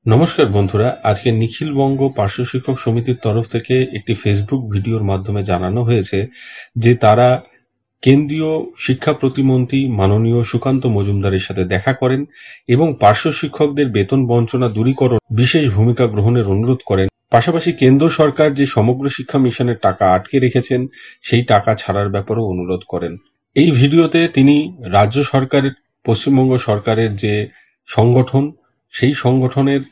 নমস্কার বন্ধুরা, আজকে নিখিলবঙ্গ পার্শ্ব শিক্ষক সমিতির তরফ থেকে একটি ফেসবুক ভিডিওর মাধ্যমে জানানো হয়েছে যে তারা কেন্দ্রীয় শিক্ষা প্রতিমন্ত্রী মাননীয় সুকান্ত মজুমদারের সাথে দেখা করেন এবং পার্শ্ব শিক্ষকদের বেতন বঞ্চনা দূরীকরণ বিশেষ ভূমিকা গ্রহণের অনুরোধ করেন। পাশাপাশি কেন্দ্র সরকার যে সমগ্র শিক্ষা মিশনের টাকা আটকে রেখেছেন সেই টাকা ছাড়ার ব্যাপারেও অনুরোধ করেন। এই ভিডিওতে তিনি রাজ্য সরকারের, পশ্চিমবঙ্গ সরকারের যে সংগঠন, সেই সংগঠনের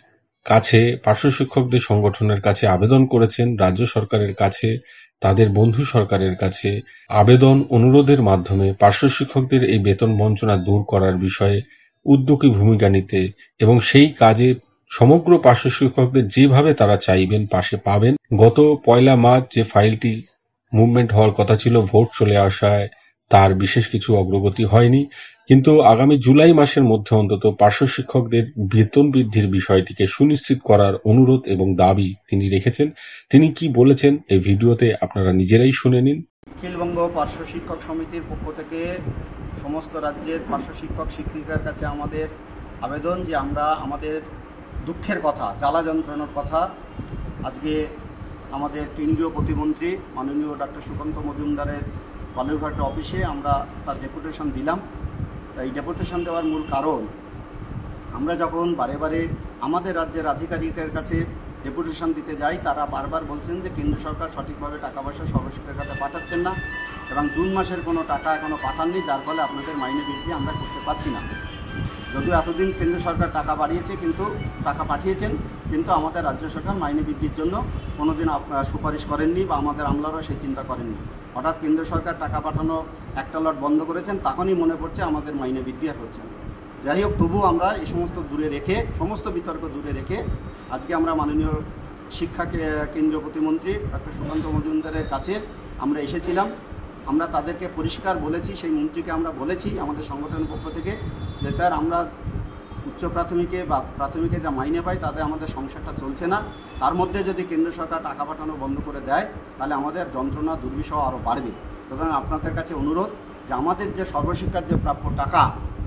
কাছে, পার্শ্ব শিক্ষকদের সংগঠনের কাছে আবেদন করেছেন, রাজ্য সরকারের কাছে, তাদের বন্ধু সরকারের কাছে আবেদন অনুরোধের মাধ্যমে পার্শ্ব শিক্ষকদের এই বেতন বঞ্চনা দূর করার বিষয়ে উদ্যোগী ভূমিকা নিতে এবং সেই কাজে সমগ্র পার্শ্ব শিক্ষকদের যেভাবে তারা চাইবেন পাশে পাবেন। গত 1 মার্চ যে ফাইলটি মুভমেন্ট হওয়ার কথা ছিল, ভোট চলে আসায় তার বিশেষ কিছু অগ্রগতি হয়নি, কিন্তু আগামী জুলাই মাসের মধ্যে অন্তত পার্শ্ব শিক্ষকদের বেতন বৃদ্ধির বিষয়টিকে সুনিশ্চিত করার অনুরোধ এবং দাবি তিনি রেখেছেন। তিনি কি বলেছেন এই ভিডিওতে আপনারা নিজেরাই শুনে নিন। নিখিলবঙ্গ পার্শ্ব শিক্ষক সমিতির পক্ষ থেকে সমস্ত রাজ্যের পার্শ্ব শিক্ষক শিক্ষিকার কাছে আমাদের আবেদন যে আমরা আমাদের দুঃখের কথা, জ্বালা যন্ত্রণার কথা আজকে আমাদের কেন্দ্রীয় প্রতিমন্ত্রী মাননীয় ডক্টর সুকান্ত মজুমদারের বালুরঘাট অফিসে আমরা তার ডেপুটেশন দিলাম। এই ডেপুটেশন দেওয়ার মূল কারণ, আমরা যখন বারে বারে আমাদের রাজ্যের আধিকারিকের কাছে ডেপুটেশন দিতে যাই, তারা বারবার বলছেন যে কেন্দ্র সরকার সঠিকভাবে টাকা পয়সা সর্বশিক্ষার কাছে পাঠাচ্ছেন না এবং জুন মাসের কোনো টাকা এখনও পাঠাননি, যার ফলে আপনাদের মাইনে বৃদ্ধি আমরা করতে পারছি না। যদিও এতদিন কেন্দ্র সরকার টাকা বাড়িয়েছে, কিন্তু টাকা পাঠিয়েছেন, কিন্তু আমাদের রাজ্য সরকার মাইনে বৃদ্ধির জন্য কোনোদিন সুপারিশ করেননি বা আমাদের আমলারাও সেই চিন্তা করেননি। হঠাৎ কেন্দ্র সরকার টাকা পাঠানো একটা লট বন্ধ করেছেন, তখনই মনে পড়ছে আমাদের মাইনে বৃদ্ধি আর হচ্ছে না। যাই হোক, তবু আমরা এই সমস্ত দূরে রেখে, সমস্ত বিতর্ক দূরে রেখে আজকে আমরা মাননীয় শিক্ষা কেন্দ্রীয় প্রতিমন্ত্রী ডক্টর সুকান্ত মজুমদারের কাছে আমরা এসেছিলাম। আমরা তাদেরকে পরিষ্কার বলেছি, সেই মন্ত্রীকে আমরা বলেছি আমাদের সংগঠনের পক্ষ থেকে যে স্যার, আমরা উচ্চ প্রাথমিকে বা প্রাথমিকে যা মাইনে পাই তাতে আমাদের সংসারটা চলছে না, তার মধ্যে যদি কেন্দ্র সরকার টাকা পাঠানো বন্ধ করে দেয় তাহলে আমাদের যন্ত্রণা দুর্বিষহ আরও বাড়বে। সুতরাং আপনাদের কাছে অনুরোধ যে আমাদের যে সর্বশিক্ষার যে প্রাপ্য টাকা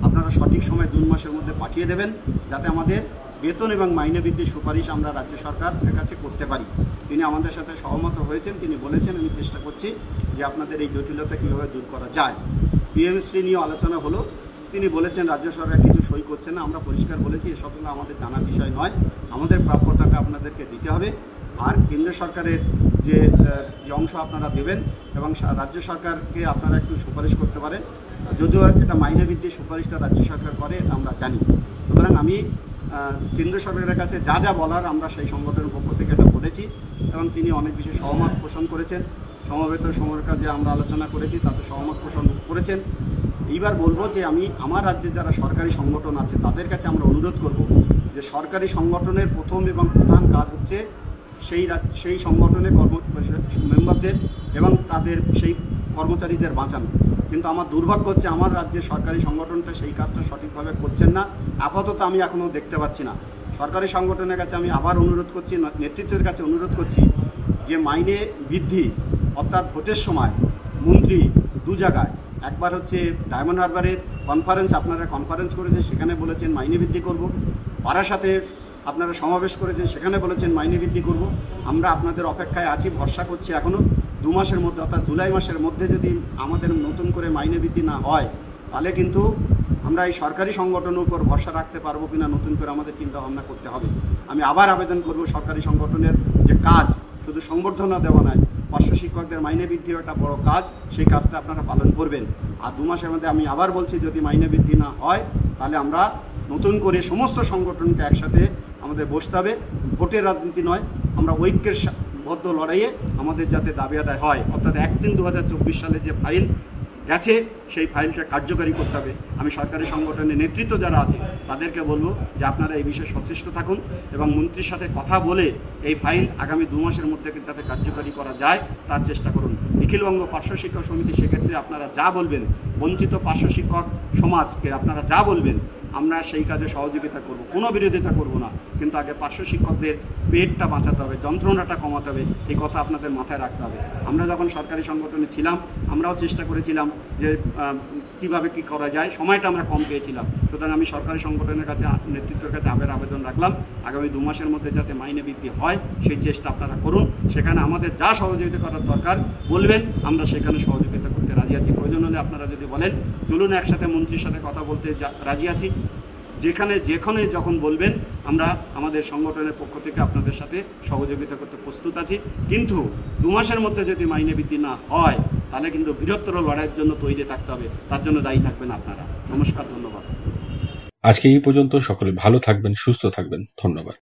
আপনারা সঠিক সময় জুন মাসের মধ্যে পাঠিয়ে দেবেন, যাতে আমাদের বেতন এবং মাইনে বৃদ্ধির সুপারিশ আমরা রাজ্য সরকারের কাছে করতে পারি। তিনি আমাদের সাথে সহমত হয়েছেন, তিনি বলেছেন আমি চেষ্টা করছি যে আপনাদের এই জটিলতা কীভাবে দূর করা যায়। পিএমশ্রী নিয়ে আলোচনা হলো, তিনি বলেছেন রাজ্য সরকার কিছু সই করছে না। আমরা পরিষ্কার বলেছি এসবগুলো আমাদের জানার বিষয় নয়, আমাদের প্রাপ্য টাকা আপনাদেরকে দিতে হবে। আর কেন্দ্র সরকারের যে অংশ আপনারা দেবেন এবং রাজ্য সরকারকে আপনারা একটু সুপারিশ করতে পারেন, যদিও এটা মাইনে বৃদ্ধির সুপারিশটা রাজ্য সরকার করে, এটা আমরা জানি। সুতরাং আমি কেন্দ্র সরকারের কাছে যা যা বলার আমরা সেই সংগঠনের পক্ষ থেকে এটা বলেছি এবং তিনি অনেক বেশি সহমত পোষণ করেছেন। সমবেত সময়টা যে আমরা আলোচনা করেছি তাতে সহমত পোষণ করেছেন। এইবার বলবো যে আমি আমার রাজ্যে যারা সরকারি সংগঠন আছে তাদের কাছে আমরা অনুরোধ করব যে সরকারি সংগঠনের প্রথম এবং প্রধান কাজ হচ্ছে সেই সংগঠনের মেম্বারদের এবং তাদের সেই কর্মচারীদের বাঁচানো। কিন্তু আমার দুর্ভাগ্য হচ্ছে আমার রাজ্যের সরকারি সংগঠনটা সেই কাজটা সঠিকভাবে করছেন না, আপাতত আমি এখনও দেখতে পাচ্ছি না। সরকারি সংগঠনের কাছে আমি আবার অনুরোধ করছি, নেতৃত্বের কাছে অনুরোধ করছি যে মাইনে বৃদ্ধি, অর্থাৎ ভোটের সময় মন্ত্রী দু জায়গায়, একবার হচ্ছে ডায়মন্ড হারবারের কনফারেন্স, আপনারা কনফারেন্স করেছেন, সেখানে বলেছেন মাইনে বৃদ্ধি করব। বারাসাতে আপনারা সমাবেশ করেছেন, সেখানে বলেছেন মাইনে বৃদ্ধি করব। আমরা আপনাদের অপেক্ষায় আছি, ভরসা করছি। এখনও 2 মাসের মধ্যে, অর্থাৎ জুলাই মাসের মধ্যে যদি আমাদের নতুন করে মাইনে বৃদ্ধি না হয়, তাহলে কিন্তু আমরা এই সরকারি সংগঠনের উপর ভরসা রাখতে পারবো কিনা নতুন করে আমাদের চিন্তা ভাবনা করতে হবে। আমি আবার আবেদন করব সরকারি সংগঠনের যে কাজ, শুধু সংবর্ধনা দেওয়া নয়, পার্শ্ব শিক্ষকদের মাইনে বৃদ্ধিও একটা বড় কাজ, সেই কাজটা আপনারা পালন করবেন। আর 2 মাসের মধ্যে আমি আবার বলছি, যদি মাইনে বৃদ্ধি না হয় তাহলে আমরা নতুন করে সমস্ত সংগঠনকে একসাথে আমাদের বসতে হবে। ভোটের রাজনীতি নয়, আমরা ঐক্যের বদ্ধ লড়াইয়ে আমাদের যাতে দাবি আদায় হয়, অর্থাৎ 1-3-2024 সালে যে ফাইল গেছে সেই ফাইলটা কার্যকারী করতে হবে। আমি সরকারি সংগঠনের নেতৃত্ব যারা আছে তাদেরকে বলবো যে আপনারা এই বিষয়ে সচেষ্ট থাকুন এবং মন্ত্রীর সাথে কথা বলে এই ফাইল আগামী 2 মাসের মধ্যে যাতে কার্যকারী করা যায় তার চেষ্টা করুন। নিখিলবঙ্গ পার্শ্ব শিক্ষক সমিতি সেক্ষেত্রে আপনারা যা বলবেন, বঞ্চিত পার্শ্ব শিক্ষক সমাজকে আপনারা যা বলবেন, আমরা সেই কাজে সহযোগিতা করব, কোনো বিরোধিতা করব না। কিন্তু আগে পার্শ্ব শিক্ষকদের পেটটা বাঁচাতে হবে, যন্ত্রণাটা কমাতে হবে, এই কথা আপনাদের মাথায় রাখতে হবে। আমরা যখন সরকারি সংগঠনে ছিলাম আমরাও চেষ্টা করেছিলাম যে কীভাবে কী করা যায়। সময়টা আমরা কম পেয়েছিলাম, সুতরাং আমি সরকারি সংগঠনের কাছে, নেতৃত্বের কাছে আবেদন রাখলাম আগামী 2 মাসের মধ্যে যাতে মাইনে বৃদ্ধি হয় সেই চেষ্টা আপনারা করুন। সেখানে আমাদের যা সহযোগিতা করার দরকার বলবেন, আমরা সেখানে সহযোগিতা করতে রাজি আছি। প্রয়োজন হলে আপনারা যদি বলেন চলুন একসাথে মন্ত্রীর সাথে কথা বলতে রাজি আছি। যেখানে যখন বলবেন আমরা আমাদের সংগঠনের পক্ষ থেকে আপনাদের সাথে সহযোগিতা করতে প্রস্তুত আছি। কিন্তু 2 মাসের মধ্যে যদি মাইনে বৃদ্ধি না হয় তাহলে কিন্তু বৃহত্তর লড়াইয়ের জন্য তৈরি থাকতে হবে, তার জন্য দায়ী থাকবেন আপনারা। নমস্কার, ধন্যবাদ। আজকে এই পর্যন্ত। সকলে ভালো থাকবেন, সুস্থ থাকবেন। ধন্যবাদ।